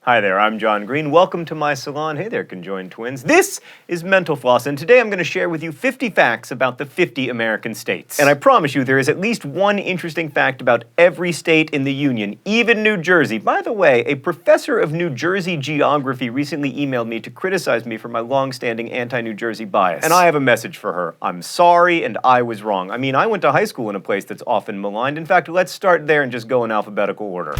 Hi there, I'm John Green. Welcome to my salon. Hey there, conjoined twins. This is Mental Floss, and today I'm going to share with you 50 facts about the 50 American states. And I promise you, there is at least one interesting fact about every state in the Union, even New Jersey. By the way, a professor of New Jersey geography recently emailed me to criticize me for my long-standing anti-New Jersey bias. And I have a message for her. I'm sorry, and I was wrong. I mean, I went to high school in a place that's often maligned. In fact, let's start there and just go in alphabetical order.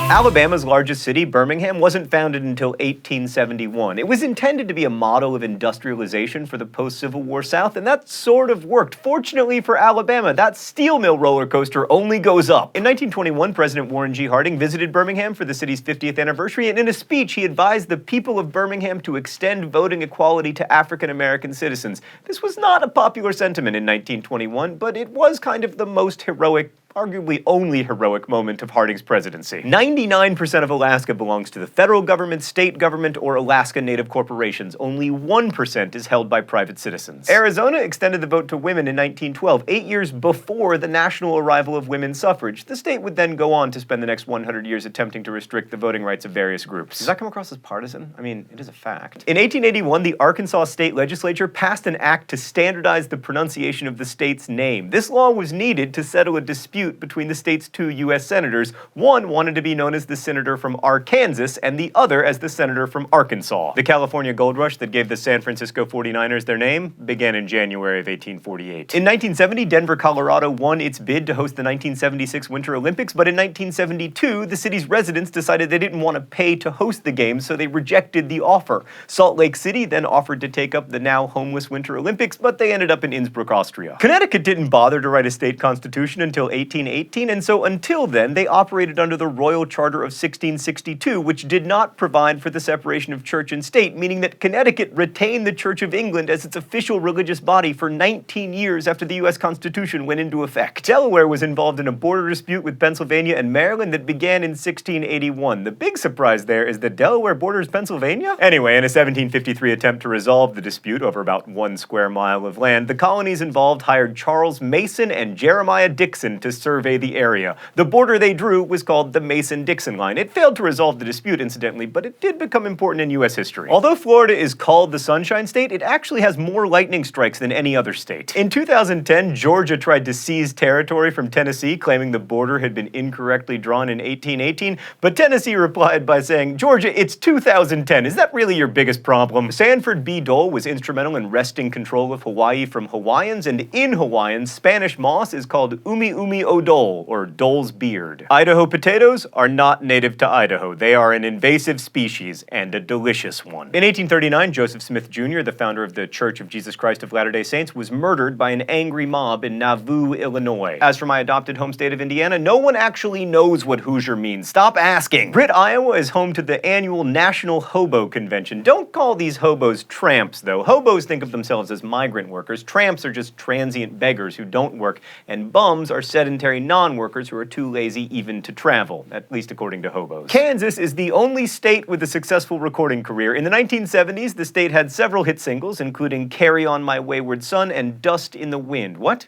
Alabama's largest city, Birmingham, wasn't founded until 1871. It was intended to be a model of industrialization for the post-Civil War South, and that sort of worked. Fortunately for Alabama, that steel mill roller coaster only goes up. In 1921, President Warren G. Harding visited Birmingham for the city's 50th anniversary, and in a speech, he advised the people of Birmingham to extend voting equality to African-American citizens. This was not a popular sentiment in 1921, but it was kind of the most heroic, arguably only heroic moment of Harding's presidency. 99% of Alaska belongs to the federal government, state government, or Alaska Native corporations. Only 1% is held by private citizens. Arizona extended the vote to women in 1912, 8 years before the national arrival of women's suffrage. The state would then go on to spend the next 100 years attempting to restrict the voting rights of various groups. Does that come across as partisan? I mean, it is a fact. In 1881, the Arkansas state legislature passed an act to standardize the pronunciation of the state's name. This law was needed to settle a dispute between the state's two U.S. senators. One wanted to be known as the senator from Arkansas, and the other as the senator from Arkansas. The California gold rush that gave the San Francisco 49ers their name began in January of 1848. In 1970, Denver, Colorado won its bid to host the 1976 Winter Olympics, but in 1972, the city's residents decided they didn't want to pay to host the games, so they rejected the offer. Salt Lake City then offered to take up the now homeless Winter Olympics, but they ended up in Innsbruck, Austria. Connecticut didn't bother to write a state constitution until 1818, and so until then, they operated under the Royal Charter of 1662, which did not provide for the separation of church and state, meaning that Connecticut retained the Church of England as its official religious body for 19 years after the U.S. Constitution went into effect. Delaware was involved in a border dispute with Pennsylvania and Maryland that began in 1681. The big surprise there is that Delaware borders Pennsylvania? Anyway, in a 1753 attempt to resolve the dispute over about 1 square mile of land, the colonies involved hired Charles Mason and Jeremiah Dixon to survey the area. The border they drew was called the Mason-Dixon line. It failed to resolve the dispute, incidentally, but it did become important in U.S. history. Although Florida is called the Sunshine State, it actually has more lightning strikes than any other state. In 2010, Georgia tried to seize territory from Tennessee, claiming the border had been incorrectly drawn in 1818, but Tennessee replied by saying, "Georgia, it's 2010. Is that really your biggest problem?" Sanford B. Dole was instrumental in wresting control of Hawaii from Hawaiians, and in Hawaiian, Spanish moss is called umi umi o dole, or dole's beard. Idaho potatoes are not native to Idaho. They are an invasive species, and a delicious one. In 1839, Joseph Smith Jr., the founder of the Church of Jesus Christ of Latter-day Saints, was murdered by an angry mob in Nauvoo, Illinois. As for my adopted home state of Indiana, no one actually knows what Hoosier means. Stop asking. Britt, Iowa is home to the annual National Hobo Convention. Don't call these hobos tramps, though. Hobos think of themselves as migrant workers. Tramps are just transient beggars who don't work, and bums are sedentary non-workers who are too lazy even to travel, at least according to hobos. Kansas is the only state with a successful recording career. In the 1970s, the state had several hit singles, including Carry On My Wayward Son and Dust in the Wind. What?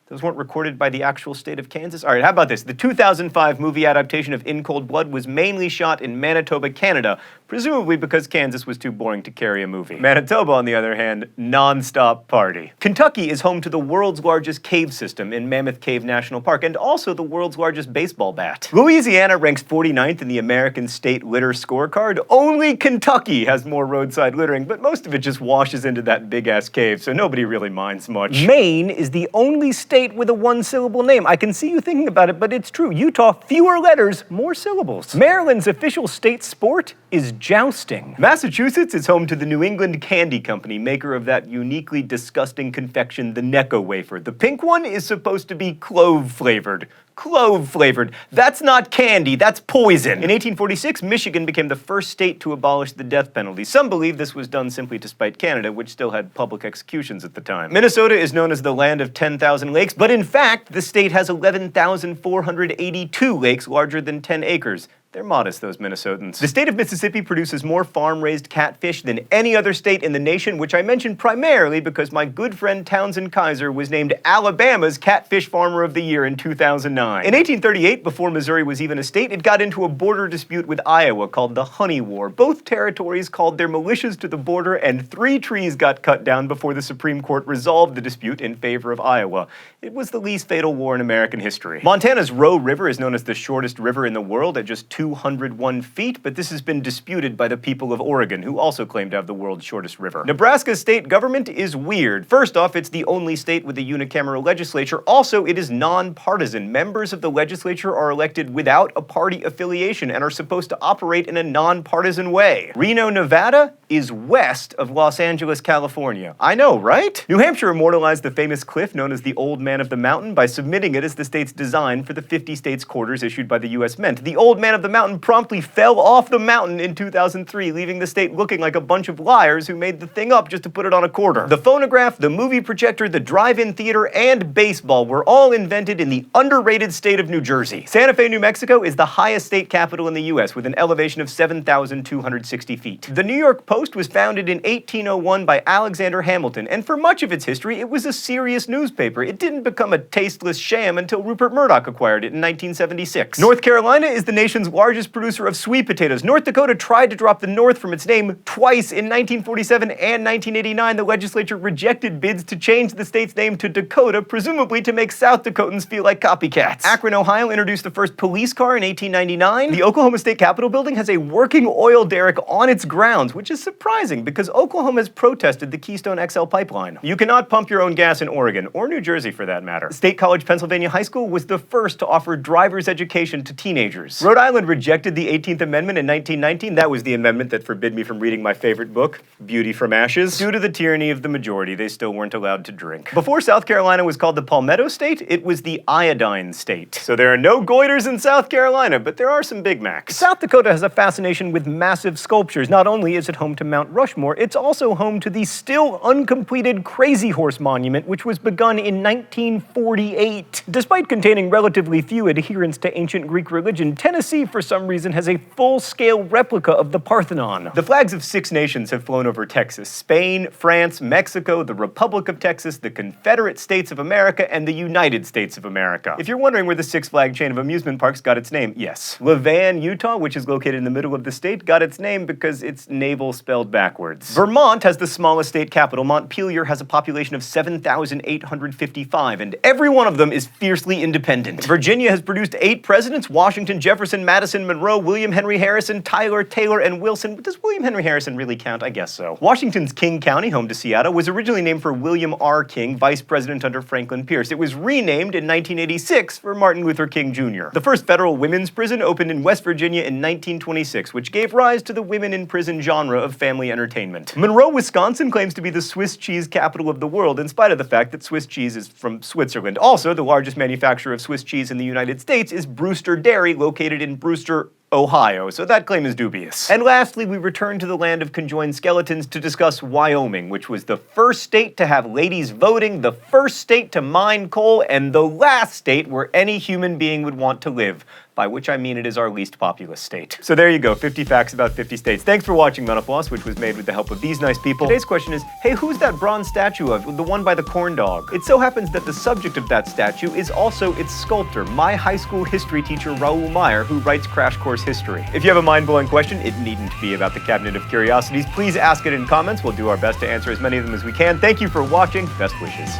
Those weren't recorded by the actual state of Kansas? All right, how about this? The 2005 movie adaptation of In Cold Blood was mainly shot in Manitoba, Canada, presumably because Kansas was too boring to carry a movie. Manitoba, on the other hand, non-stop party. Kentucky is home to the world's largest cave system in Mammoth Cave National Park, and also the world's largest baseball bat. Louisiana ranks 49th in the American State Litter Scorecard. Only Kentucky has more roadside littering, but most of it just washes into that big-ass cave, so nobody really minds much. Maine is the only state with a one-syllable name. I can see you thinking about it, but it's true. Utah, fewer letters, more syllables. Maryland's official state sport is jousting. Massachusetts is home to the New England Candy Company, maker of that uniquely disgusting confection, the Necco wafer. The pink one is supposed to be clove-flavored. Clove-flavored. That's not candy, that's poison. In 1846, Michigan became the first state to abolish the death penalty. Some believe this was done simply to spite Canada, which still had public executions at the time. Minnesota is known as the land of 10,000 lakes, but in fact, the state has 11,482 lakes larger than 10 acres. They're modest, those Minnesotans. The state of Mississippi produces more farm-raised catfish than any other state in the nation, which I mention primarily because my good friend Townsend Kaiser was named Alabama's Catfish Farmer of the Year in 2009. In 1838, before Missouri was even a state, it got into a border dispute with Iowa called the Honey War. Both territories called their militias to the border, and 3 trees got cut down before the Supreme Court resolved the dispute in favor of Iowa. It was the least fatal war in American history. Montana's Roe River is known as the shortest river in the world at just 201 feet, but this has been disputed by the people of Oregon, who also claim to have the world's shortest river. Nebraska's state government is weird. First off, it's the only state with a unicameral legislature. Also, it is nonpartisan. Members of the legislature are elected without a party affiliation and are supposed to operate in a nonpartisan way. Reno, Nevada is west of Los Angeles, California. I know, right? New Hampshire immortalized the famous cliff known as the Old Man of the Mountain by submitting it as the state's design for the 50 states quarters issued by the U.S. Mint. The Old Man of the Mountain promptly fell off the mountain in 2003, leaving the state looking like a bunch of liars who made the thing up just to put it on a quarter. The phonograph, the movie projector, the drive-in theater, and baseball were all invented in the underrated state of New Jersey. Santa Fe, New Mexico is the highest state capital in the U.S. with an elevation of 7,260 feet. The New York Post was founded in 1801 by Alexander Hamilton, and for much of its history, it was a serious newspaper. It didn't become a tasteless sham until Rupert Murdoch acquired it in 1976. North Carolina is the nation's largest producer of sweet potatoes. North Dakota tried to drop the North from its name twice in 1947 and 1989. The legislature rejected bids to change the state's name to Dakota, presumably to make South Dakotans feel like copycats. Akron, Ohio introduced the first police car in 1899. The Oklahoma State Capitol building has a working oil derrick on its grounds, which is surprising because Oklahoma has protested the Keystone XL pipeline. You cannot pump your own gas in Oregon, or New Jersey for that matter. State College Pennsylvania High School was the first to offer driver's education to teenagers. Rhode Island rejected the 18th Amendment in 1919. That was the amendment that forbid me from reading my favorite book, Beauty from Ashes. Due to the tyranny of the majority, they still weren't allowed to drink. Before South Carolina was called the Palmetto State, it was the Iodine State. So there are no goiters in South Carolina, but there are some Big Macs. South Dakota has a fascination with massive sculptures. Not only is it home to Mount Rushmore, it's also home to the still uncompleted Crazy Horse Monument, which was begun in 1948. Despite containing relatively few adherents to ancient Greek religion, Tennessee, for some reason, has a full-scale replica of the Parthenon. The flags of 6 nations have flown over Texas: Spain, France, Mexico, the Republic of Texas, the Confederate States of America, and the United States of America. If you're wondering where the Six Flag chain of amusement parks got its name, yes. Levan, Utah, which is located in the middle of the state, got its name because it's navel spelled backwards. Vermont has the smallest state capital. Montpelier has a population of 7,855, and every one of them is fiercely independent. Virginia has produced 8 presidents: Washington, Jefferson, Madison, Monroe, William Henry Harrison, Tyler, Taylor, and Wilson. Does William Henry Harrison really count? I guess so. Washington's King County, home to Seattle, was originally named for William R. King, vice president under Franklin Pierce. It was renamed in 1986 for Martin Luther King Jr. The first federal women's prison opened in West Virginia in 1926, which gave rise to the women in prison genre of family entertainment. Monroe, Wisconsin claims to be the Swiss cheese capital of the world, in spite of the fact that Swiss cheese is from Switzerland. Also, the largest manufacturer of Swiss cheese in the United States is Brewster Dairy, located in Brewster, Ohio, so that claim is dubious. And lastly, we return to the land of conjoined skeletons to discuss Wyoming, which was the first state to have ladies voting, the first state to mine coal, and the last state where any human being would want to live, by which I mean it is our least populous state. So there you go, 50 facts about 50 states. Thanks for watching Mental Floss, which was made with the help of these nice people. Today's question is, hey, who's that bronze statue of, the one by the corn dog? It so happens that the subject of that statue is also its sculptor, my high school history teacher, Raoul Meyer, who writes Crash Course History. If you have a mind-blowing question, it needn't be about the Cabinet of Curiosities, please ask it in comments. We'll do our best to answer as many of them as we can. Thank you for watching. Best wishes.